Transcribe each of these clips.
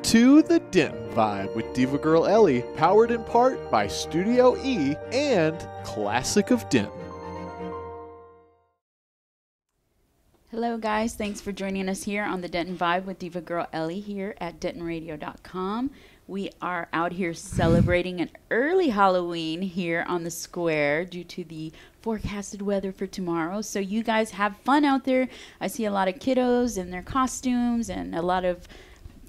to the Denton Vibe with Diva Girl Ellie, powered in part by Studio E and Classic of Denton. Hello guys, thanks for joining us here on the Denton Vibe with Diva Girl Ellie here at DentonRadio.com. We are out here celebrating an early Halloween here on the square due to the forecasted weather for tomorrow. So you guys have fun out there. I see a lot of kiddos in their costumes and a lot of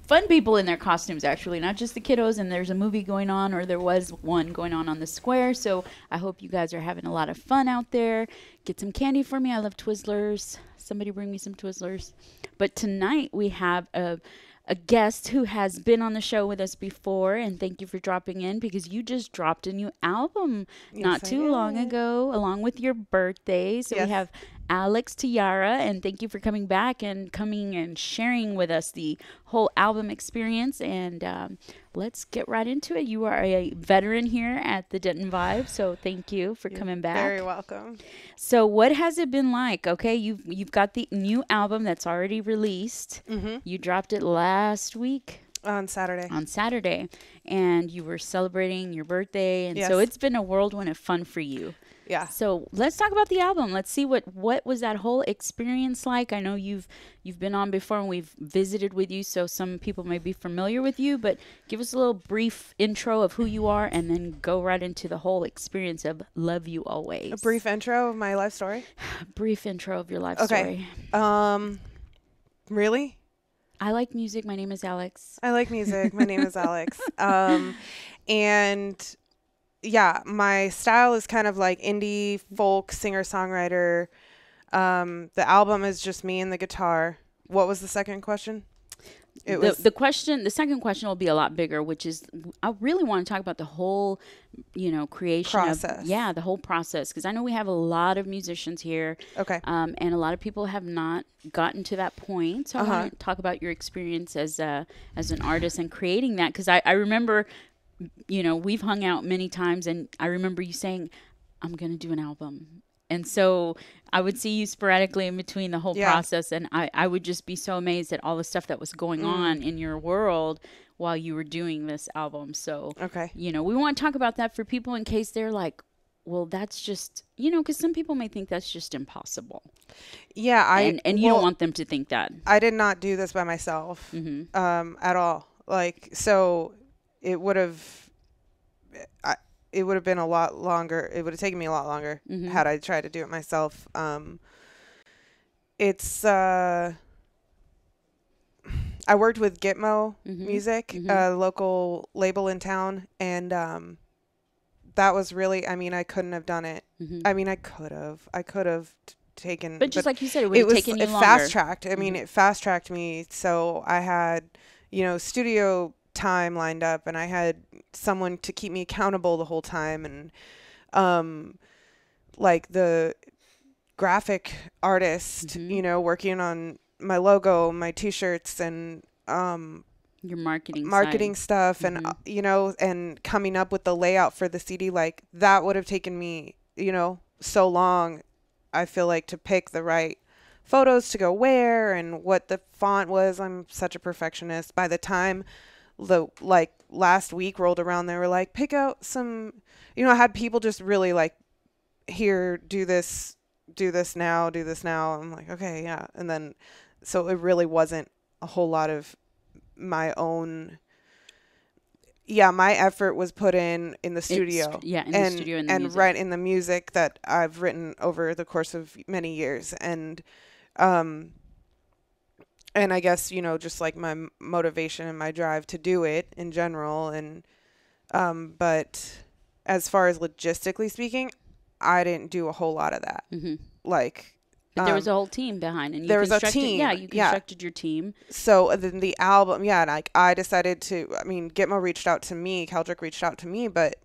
fun people in their costumes, actually, not just the kiddos. And there's a movie going on, or there was one going on the square. So I hope you guys are having a lot of fun out there. Get some candy for me. I love Twizzlers. Somebody bring me some Twizzlers. But tonight we have a guest who has been on the show with us before, and thank you for dropping in because you just dropped a new album not too long ago, along with your birthday. So we have Tayara, and thank you for coming back and sharing with us the whole album experience. And let's get right into it. You are a veteran here at the Denton Vibe, so thank you for coming back. Very welcome. So what has it been like? Okay, you've got the new album that's already released. Mm-hmm. You dropped it last week. On Saturday. And you were celebrating your birthday. And so it's been a whirlwind of fun for you. Yeah. So let's talk about the album. Let's see what was that whole experience like. I know you've been on before and we've visited with you, so some people may be familiar with you, but give us a little brief intro of who you are and then go right into the whole experience of Love You Always. A brief intro of my life story? Brief intro of your life story. Really? I like music. My name is Alex. I like music. My name is Alex. And yeah, my style is kind of like indie folk singer-songwriter. The album is just me and the guitar. What was the second question? The second question will be a lot bigger, which is I really want to talk about the whole, creation process. The whole process, because I know we have a lot of musicians here. Okay. And a lot of people have not gotten to that point. So I want to talk about your experience as an artist and creating that, because I remember, we've hung out many times, and I remember you saying, I'm going to do an album. And so I would see you sporadically in between the whole process, and I would just be so amazed at all the stuff that was going on in your world while you were doing this album. So, we want to talk about that for people in case they're like, well, that's just, because some people may think that's just impossible. Yeah. And you don't want them to think that. I did not do this by myself at all. So it would have been a lot longer. It would have taken me a lot longer had I tried to do it myself. I worked with Gitmo Music, a local label in town, and that was really, I couldn't have done it. I could have taken, but just like you said, it would have taken you longer. Fast-tracked. It fast-tracked me, so I had, studio time lined up, and I had someone to keep me accountable the whole time, and like the graphic artist working on my logo, my t-shirts, and your marketing stuff, and and coming up with the layout for the CD. Like that would have taken me so long, I feel like, to pick the right photos to go where and what the font was. I'm such a perfectionist. By the time last week rolled around, they were like, pick out some, I had people just really like, here, do this now. I'm like, okay, yeah. And then, so it really wasn't a whole lot of my own. Yeah. My effort was put in the studio. The studio and the music. Right in the music that I've written over the course of many years. And I guess, just like my motivation and my drive to do it in general. And, but as far as logistically speaking, I didn't do a whole lot of that. But there was a whole team behind, and there was a team. Yeah, you constructed your team. So then the album, I decided to, Gitmo reached out to me, Keldrick reached out to me, but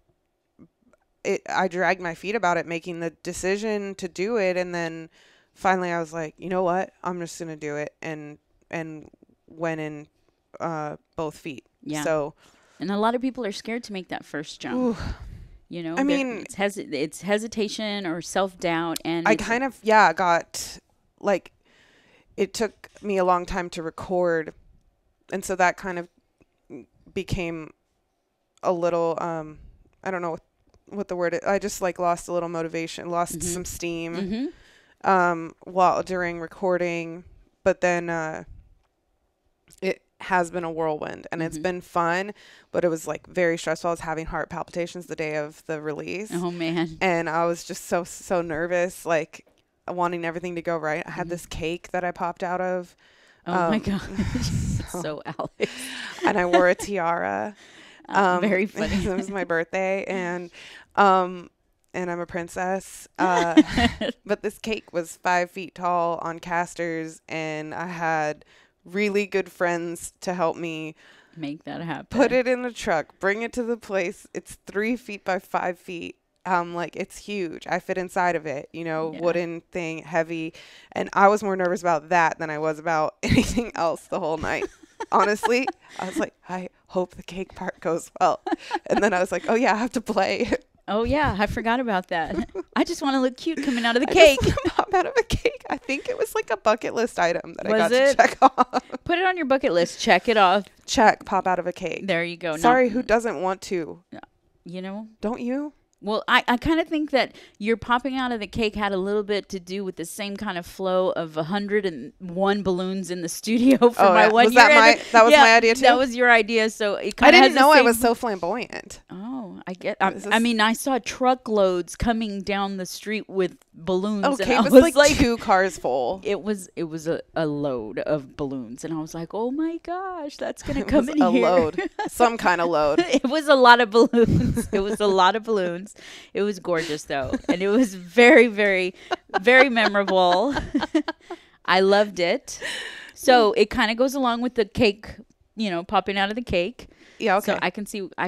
I dragged my feet about it, making the decision to do it. And then finally I was like, you know what, I'm just going to do it. And went in both feet. Yeah. So, and a lot of people are scared to make that first jump. It's hesitation or self-doubt, and I kind of got like, it took me a long time to record, and so that kind of became a little, I don't know what the word is. I just like lost a little motivation, lost some steam, while during recording, but then, it has been a whirlwind and it's been fun, but it was like very stressful. I was having heart palpitations the day of the release. Oh man. And I was just so nervous, like wanting everything to go right. I had this cake that I popped out of. Oh my gosh. So Alex. And I wore a tiara. Very funny. It was my birthday, and I'm a princess. But this cake was 5 feet tall on casters, and I had really good friends to help me make that happen. Put it in a truck, bring it to the place. It's 3 feet by 5 feet. Like it's huge. I fit inside of it, wooden thing, heavy. And I was more nervous about that than I was about anything else the whole night. Honestly, I was like, I hope the cake part goes well. And then I was like, oh yeah, I have to play. Oh yeah, I forgot about that. I just want to look cute coming out of the cake. Pop out of a cake. I think it was like a bucket list item that I got to check off. Put it on your bucket list. Check it off. Check. Pop out of a cake. There you go. Sorry, who doesn't want to? Don't you? Well, I kind of think that your popping out of the cake had a little bit to do with the same kind of flow of 101 balloons in the studio for my 1 year. That was my idea too? That was your idea. So it I didn't know I was so flamboyant. Oh, I get. I mean, I saw truckloads coming down the street with balloons. Okay, and it was like 2 cars full. It was a load of balloons, and I was like, oh my gosh, that's gonna come in here. A load, some kind of load. It was a lot of balloons. It was a lot of balloons. It was gorgeous though, and it was very, very, very memorable. I loved it. So it kind of goes along with the cake, popping out of the cake. Yeah, okay. So I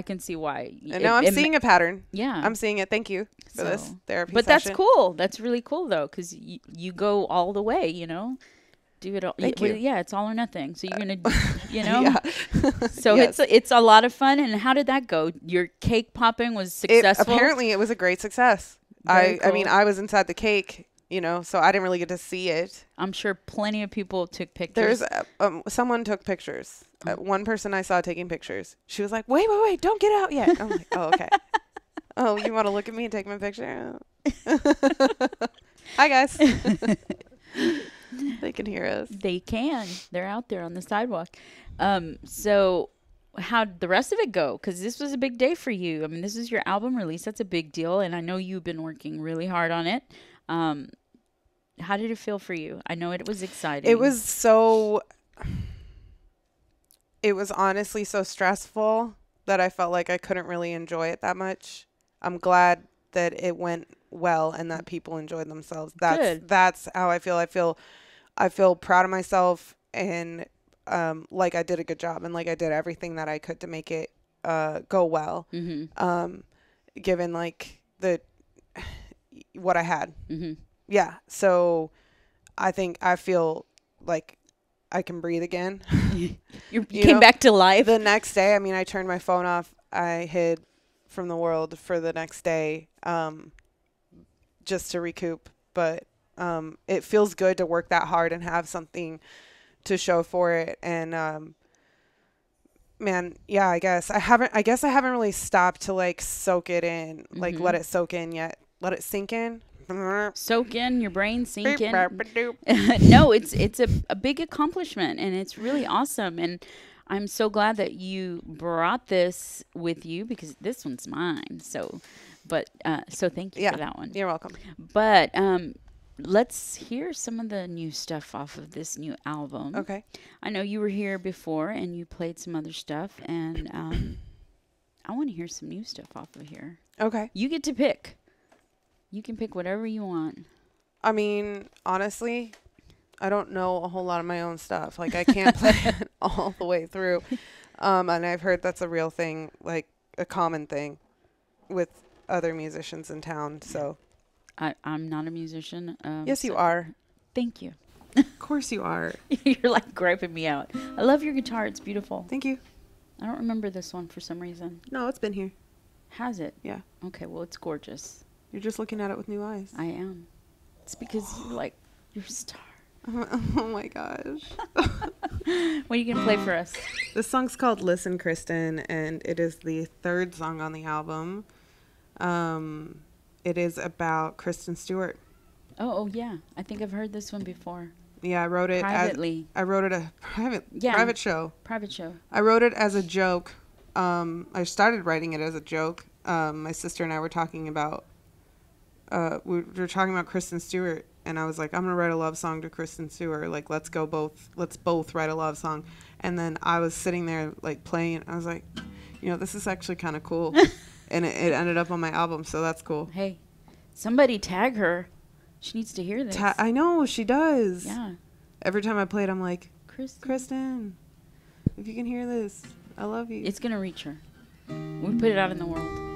can see why. And now I'm seeing a pattern. Yeah, I'm seeing it. Thank you for this therapy. But that's cool. That's really cool though, because you go all the way. Do it all. Thank you. Yeah, it's all or nothing. So you're gonna, Yeah. So yes. it's a lot of fun. And how did that go? Your cake popping was successful. Apparently, it was a great success. I mean, I was inside the cake. So I didn't really get to see it. I'm sure plenty of people took pictures. Someone took pictures. One person I saw taking pictures. She was like, wait, don't get out yet. I'm like, oh, okay. Oh, you want to look at me and take my picture? Hi, guys. They can hear us. They can. They're out there on the sidewalk. So how'd the rest of it go? Because this was a big day for you. I mean, this is your album release. That's a big deal. And I know you've been working really hard on it. How did it feel for you? I know it was exciting. It was honestly so stressful that I felt like I couldn't really enjoy it that much. I'm glad that it went well and that people enjoyed themselves. That's how I feel. I feel proud of myself and like I did a good job and like I did everything that I could to make it go well. Given like what I had. Yeah. So I feel like I can breathe again. You came back to life. The next day, I mean, I turned my phone off. I hid from the world for the next day just to recoup. But it feels good to work that hard and have something to show for it. And man, yeah, I guess I haven't really stopped to like soak it in, like let it soak in yet. Let it sink in. Soak in, your brain sink in. No, it's a big accomplishment and it's really awesome. And I'm so glad that you brought this with you because this one's mine. So thank you for that one. You're welcome. But let's hear some of the new stuff off of this new album. Okay. I know you were here before and you played some other stuff and I want to hear some new stuff off of here. Okay. You get to pick. You can pick whatever you want. I mean, honestly, I don't know a whole lot of my own stuff. Like, I can't play it all the way through. And I've heard that's a real thing, like a common thing with other musicians in town. So I'm not a musician. Yes, you are. Thank you. Of course you are. You're like griping me out. I love your guitar. It's beautiful. Thank you. I don't remember this one for some reason. No, it's been here. Has it? Yeah. Okay, well, it's gorgeous. You're just looking at it with new eyes. I am. It's because you're a star. Oh my gosh. What are you gonna play for us? This song's called Listen Kristen, and it is the third song on the album. It is about Kristen Stewart. Oh yeah. I think I've heard this one before. Yeah, I wrote it Privately. I wrote it a private show. Private show. I wrote it as a joke. I started writing it as a joke. My sister and I were talking about we were talking about Kristen Stewart, and I was like, I'm gonna write a love song to Kristen Stewart. Like, let's both write a love song. And then I was sitting there like playing. I was like, this is actually kind of cool. And it ended up on my album, so that's cool. Hey, somebody tag her. She needs to hear this. I know, she does. Yeah. Every time I play it, I'm like, Kristen, if you can hear this, I love you. it's gonna reach her. We put it out in the world.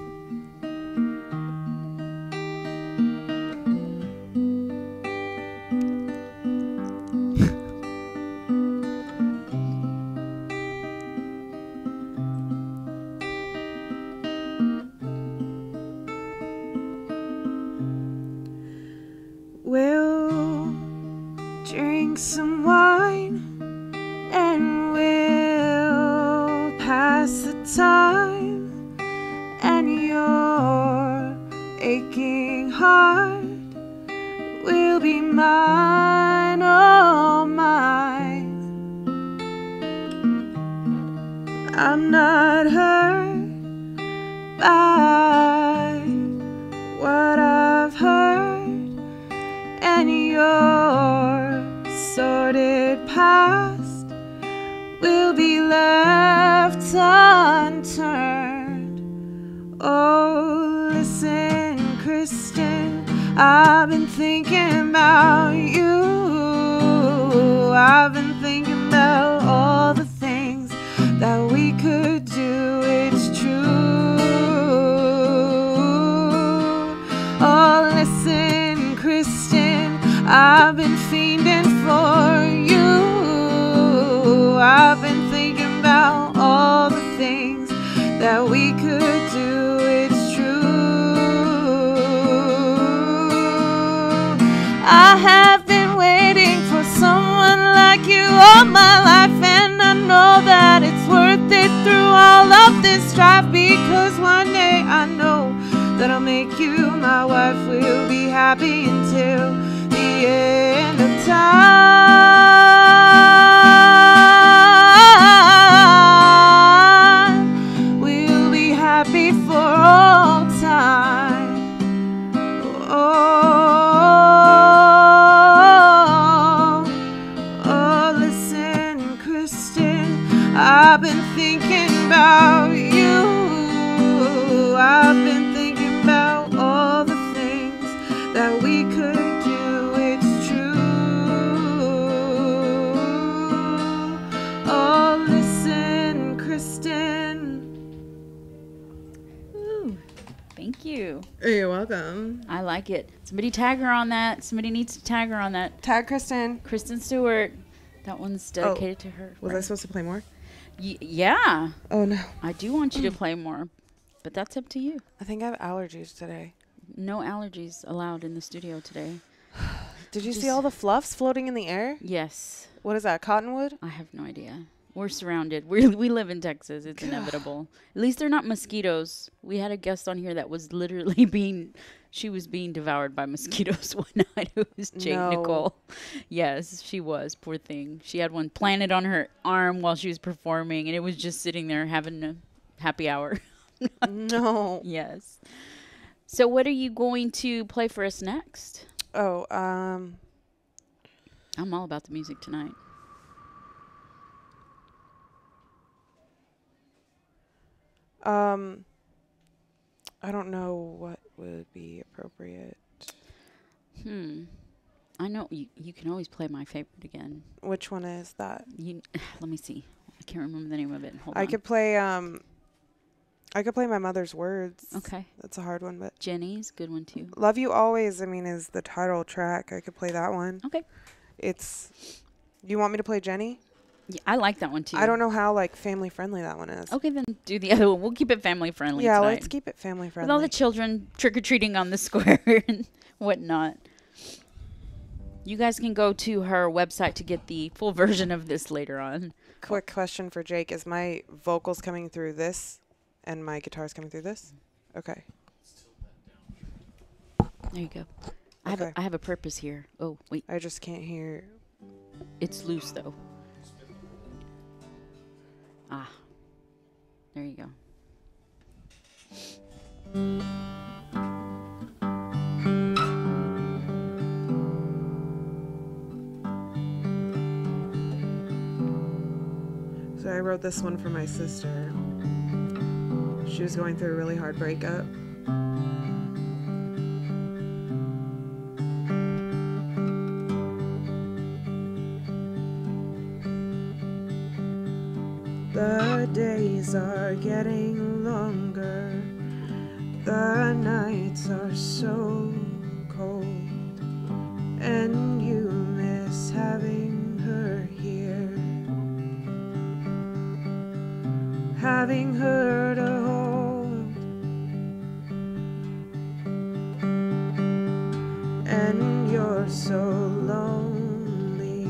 We'll drink some wine and we'll pass the time, and your aching heart will be mine, oh mine. I'm not hurt by what I've heard, and your sordid past will be left unturned. Oh, listen, Kristen, I've been thinking about you. I've been thinking about all the things that we could do. It's true. Oh, listen, Kristen, I've been fiending for you. I've been thinking about all the things that we could do. It's true. I have been waiting for someone like you all my life, and I know that it's worth it through all of this strife, because one day I know that I'll make you my wife. We'll be happy until the end of time. We'll be happy for all time. Oh, listen, Kristen, I've been thinking about you. I've been thinking about all the things that we could do. It's true. Oh, listen, Kristen. Ooh, thank you. You're welcome. I like it. Somebody tag her on that. Somebody needs to tag her on that. Tag Kristen. Kristen Stewart. That one's dedicated to her. Was I supposed to play more? Yeah. Oh, no. I do want you to play more, but that's up to you. I think I have allergies today. No allergies allowed in the studio today. Did you see all the fluffs floating in the air? Yes. What is that, cottonwood? I have no idea. We're surrounded. We live in Texas. It's inevitable. At least they're not mosquitoes. We had a guest on here that was literally being devoured by mosquitoes one night. It was Jane No. Nicole. Yes, she was. Poor thing. She had one planted on her arm while she was performing, and it was just sitting there having a happy hour. No. Yes. So what are you going to play for us next? Oh, I'm all about the music tonight. I don't know what would be appropriate. I know you can always play my favorite again. Which one is that? Let me see. I can't remember the name of it. Hold I on. could play My Mother's Words. Okay. That's a hard one, but Jenny's good one too. Love You Always, is the title track. I could play that one. Okay. You want me to play Jenny? Yeah, I like that one too. I don't know how family friendly that one is. Okay, then do the other one. We'll keep it family friendly. Yeah, tonight. let's keep it family friendly. With all the children trick or treating on the square and whatnot. You guys can go to her website to get the full version of this later on. Quick question for Jake. Is my vocals coming through this and my guitar's coming through this? Okay. There you go. Okay. I have a purpose here. Oh, wait. I just can't hear. It's loose, though. Ah. There you go. So I wrote this one for my sister. She was going through a really hard breakup. The days are getting longer. The nights are so cold. And you miss having her here. Having her to hold. And you're so lonely.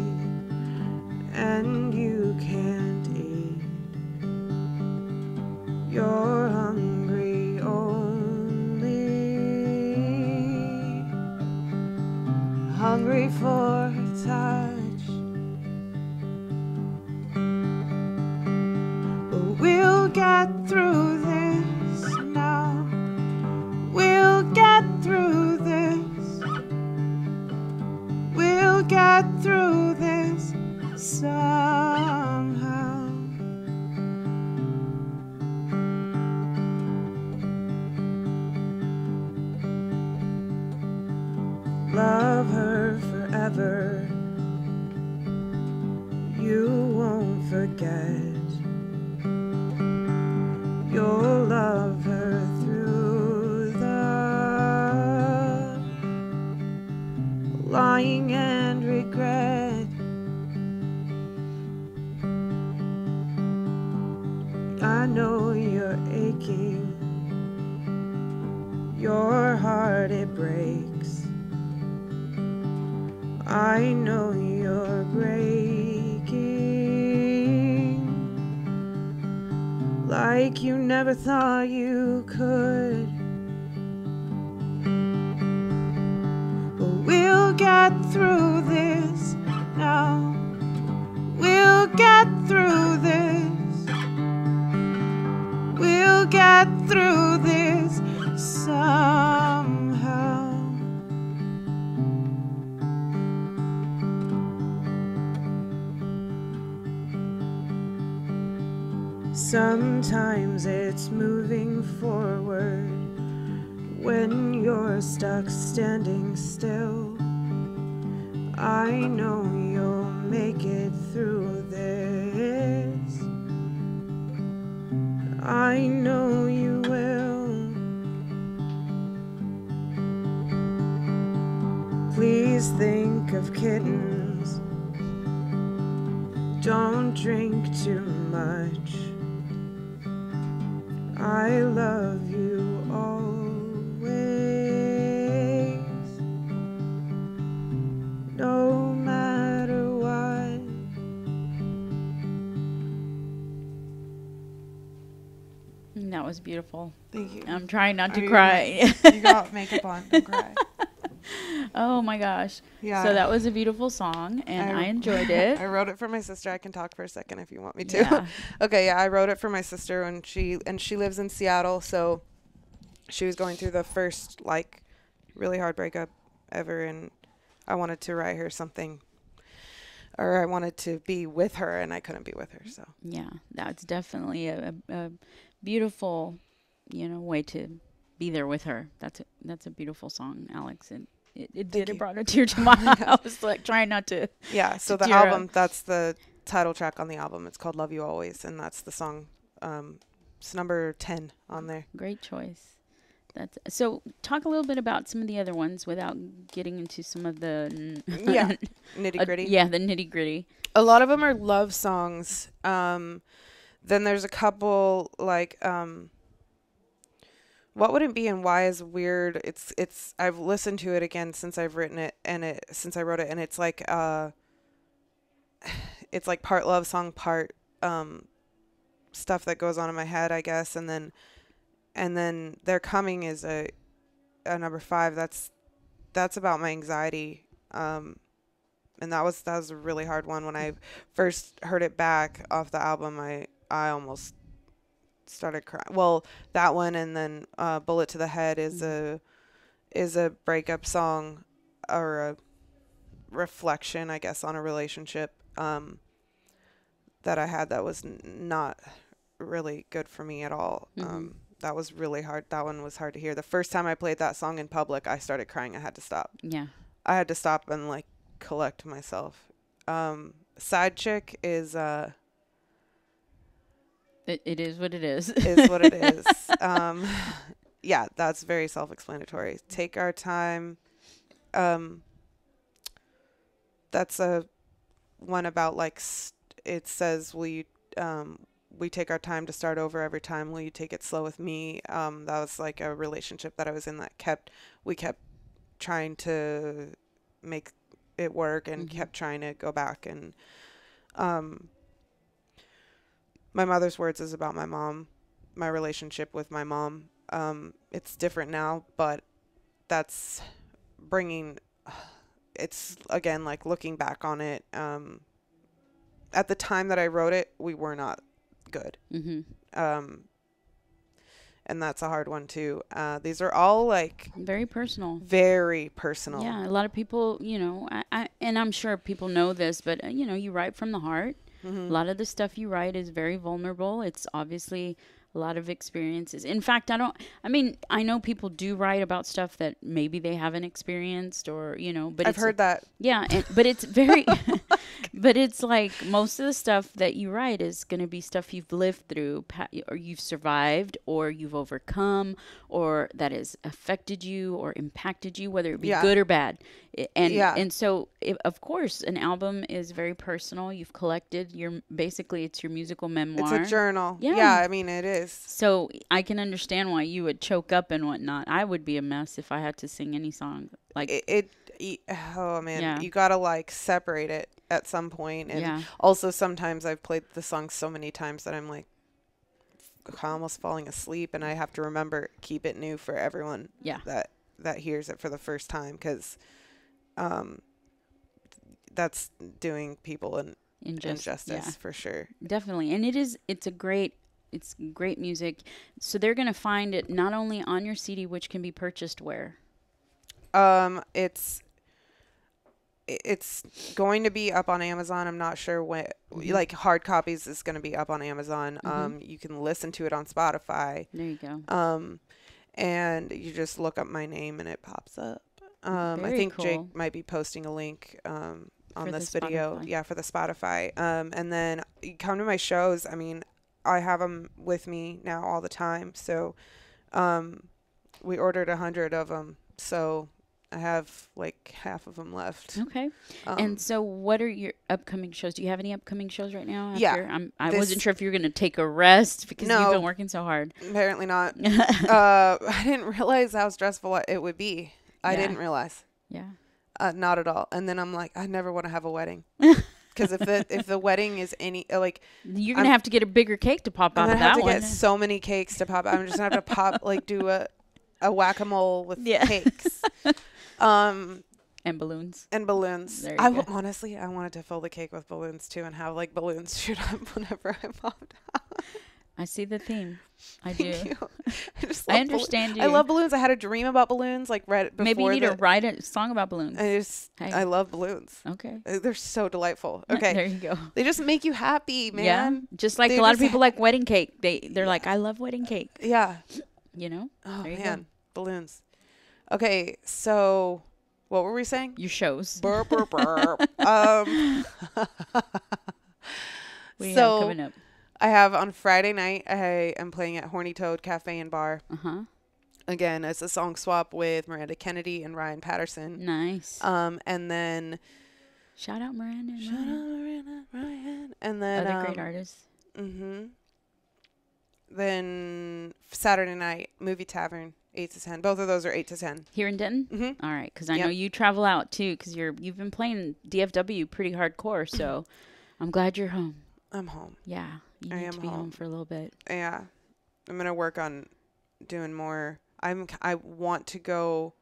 And you can't eat. You're hungry only. Hungry for touch. But we'll get through this now. We'll get through this. We'll get through this somehow. Love her forever. You won't forget. You'll love her through the lying and regret. I know you're aching. Your heart, it breaks. I know you're breaking like you never thought you could. But we'll get through this now. We'll get through this. We'll get through this somehow. Sometimes it's moving forward when you're stuck standing still. I know you'll make it through this. I know you will. Please think of kittens. Don't drink too much. I love you always, no matter what. That was beautiful. Thank you. I'm trying not to You cry. You got makeup on, don't cry. Oh my gosh. Yeah. So that was a beautiful song, and I enjoyed it. I wrote it for my sister. I can talk for a second if you want me to. Yeah. Okay, yeah, I wrote it for my sister and she lives in Seattle, so she was going through the first like really hard breakup ever, and I wanted to write her something, or I wanted to be with her and I couldn't be with her, so. Yeah, that's definitely a beautiful, way to be there with her. That's a beautiful song, Alex. And it did. It brought a tear to my eye. I was like trying not to. Yeah. So the tear album, up. that's the title track on the album. It's called "Love You Always," and that's the song. It's number 10 on there. Great choice. So talk a little bit about some of the other ones without getting into some of the Nitty gritty. Yeah, the nitty gritty. A lot of them are love songs. Then there's a couple like What Would It Be and Why is weird. It's I've listened to it again since I've written it and since I wrote it, and it's like part love song, part stuff that goes on in my head, I guess, and then They're Coming is a number 5. That's about my anxiety. And that was a really hard one. When I first heard it back off the album, I almost started crying. Well, that one, and then Bullet to the Head is a breakup song, or a reflection, I guess, on a relationship that I had that was not really good for me at all. That was really hard. That one was hard to hear. The first time I played that song in public, I started crying. I had to stop. Yeah. I had to stop and like collect myself. Side Chick is It is what it is. Is what it is. Yeah, that's very self-explanatory. Take Our Time. That's a one about like it says, we take our time to start over every time. Will you take it slow with me? That was like a relationship that I was in that we kept trying to make it work and kept trying to go back. And My Mother's Words is about my mom, my relationship with my mom. It's different now, but that's it's again, like looking back on it. At the time that I wrote it, we were not good. And that's a hard one too. These are all like very personal. Very personal. Yeah, a lot of people, and I'm sure people know this, but you write from the heart. A lot of the stuff you write is very vulnerable. It's obviously a lot of experiences. In fact, I know people do write about stuff that maybe they haven't experienced, or, but I've heard that. Yeah. But it's very, but it's like most of the stuff that you write is going to be stuff you've lived through, or you've survived, or you've overcome, or that has affected you or impacted you, whether it be good or bad. And so, of course, an album is very personal. You've collected it's your musical memoir. It's a journal. Yeah, I mean, it is. So I can understand why you would choke up and whatnot. I would be a mess if I had to sing any song. Like oh man, you gotta like separate it at some point. And also sometimes I've played the song so many times that I'm like almost falling asleep, and I have to remember, keep it new for everyone that hears it for the first time, because that's doing people an injustice for sure. Definitely. And it's great music. So they're going to find it not only on your CD, which can be purchased where? It's going to be up on Amazon. I'm not sure when, like hard copies is going to be up on Amazon. You can listen to it on Spotify. There you go. And you just look up my name and it pops up. I think cool. Jake might be posting a link, on this video. Yeah, for the Spotify. And then you come to my shows. I mean, I have them with me now all the time. So, we ordered 100 of them. So I have like half of them left. Okay. And so what are your upcoming shows? Do you have any upcoming shows right now? I wasn't sure if you were going to take a rest because you've been working so hard. Apparently not. I didn't realize how stressful it would be. I didn't realize. Yeah. Not at all. And then I'm like, I never want to have a wedding. Because if the wedding is you're gonna have to get a bigger cake to pop out of that one. I'm gonna have to get so many cakes to pop. I'm just gonna have to pop do a whack-a-mole with cakes, and balloons. Honestly, I wanted to fill the cake with balloons too, and have like balloons shoot up whenever I popped out. I see the theme. I do. You. I understand you. I love balloons. I had a dream about balloons right before. Maybe you need to write a song about balloons. I love balloons. Okay. They're so delightful. Okay. There you go. They just make you happy, man. Yeah. Just like a lot of people like wedding cake. They're like, I love wedding cake. Yeah. Oh, man. Balloons. Okay. So what were we saying? Your shows. Burp, burp, burp. We have coming up. I have on Friday night, I am playing at Horny Toad Cafe and Bar. Again, it's a song swap with Miranda Kennedy and Ryan Patterson. Nice. And then shout out Miranda. Ryan. And then other great artists. Then Saturday night, movie tavern, 8 to 10. Both of those are 8 to 10. Here in Denton? Mm-hmm. All right, because I know you travel out too, because you've been playing DFW pretty hardcore. So I'm glad you're home. I'm home. Yeah, you need to be home for a little bit. Yeah, I'm gonna work on doing more. I want to go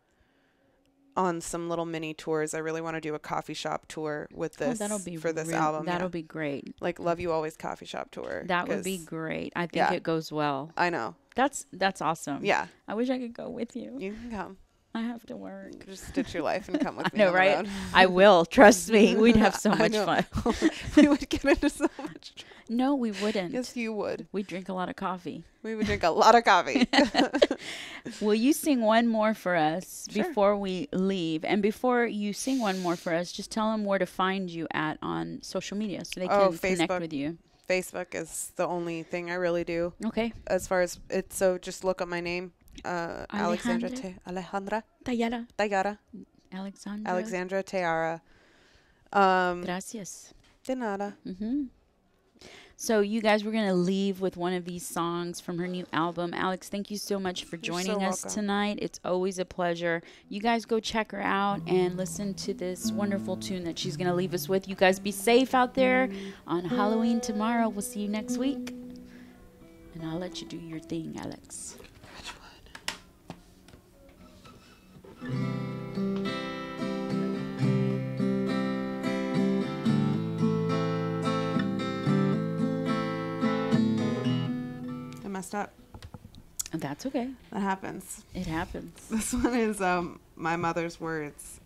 on some little mini tours. I really want to do a coffee shop tour with this for this album. That'll be great. Like Love You Always coffee shop tour. That would be great. I think it goes well. I know. That's awesome. Yeah. I wish I could go with you. You can come. I have to work. Just ditch your life and come with me. I know, right? I will. Trust me. We'd have so much fun. We would get into so much trouble. No, we wouldn't. Yes, you would. We'd drink a lot of coffee. We would drink a lot of coffee. Will you sing one more for us before we leave? And before you sing one more for us, just tell them where to find you at on social media so they can connect with you. Facebook is the only thing I really do. Okay. As far as it's, so just look up my name. Alexandra. Tayara. Alexandra Tayara. Gracias. De nada. So you guys, we're going to leave with one of these songs from her new album. Alex, thank you so much for joining us tonight. It's always a pleasure. You guys go check her out and listen to this wonderful tune that she's going to leave us with. You guys be safe out there on Halloween tomorrow. We'll see you next week. And I'll let you do your thing, Alex. I messed up. That's okay. That happens. It happens. This one is my mother's words.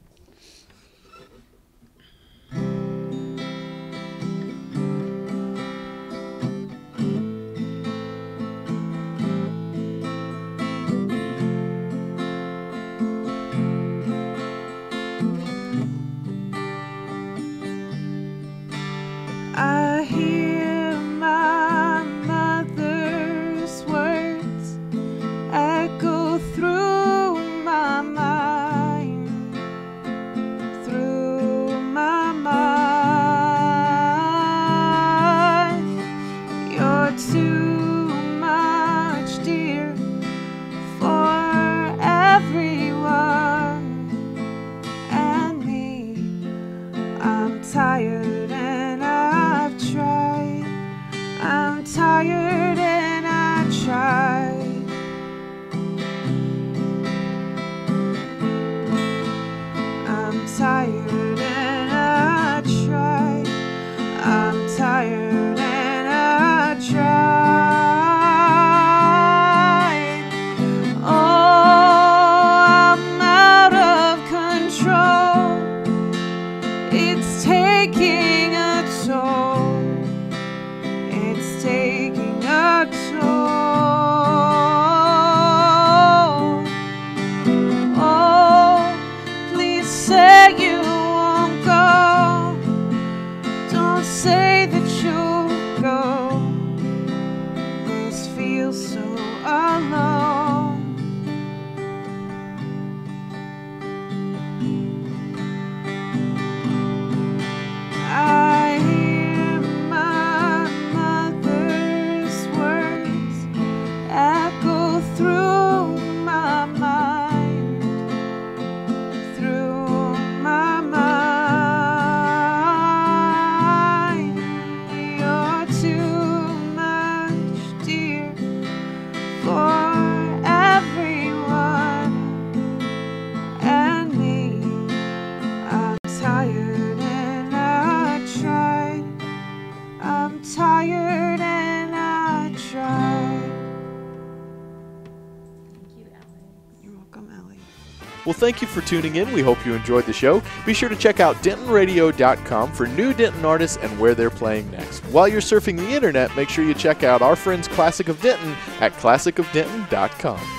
I hear my mother's words echo through my mind, through my mind. You're too much, dear, for everyone and me. I'm tired. I'm tired and I tried. I'm tired and I tried. I'm tired and I tried. Oh, I'm out of control. It's taking a toll. It's taking a toll. Oh, please say you won't go. Don't say that you'll go. This feels so alone. I hear my mother's words echo through my mind, through my mind. You're too much, dear, for everyone and me. I'm tired and I tried. I'm tired and I tried. Thank you, Alex. You're welcome, Ellie. Well, thank you for tuning in. We hope you enjoyed the show. Be sure to check out DentonRadio.com for new Denton artists and where they're playing next. While you're surfing the internet, make sure you check out our friends Classic of Denton at ClassicofDenton.com.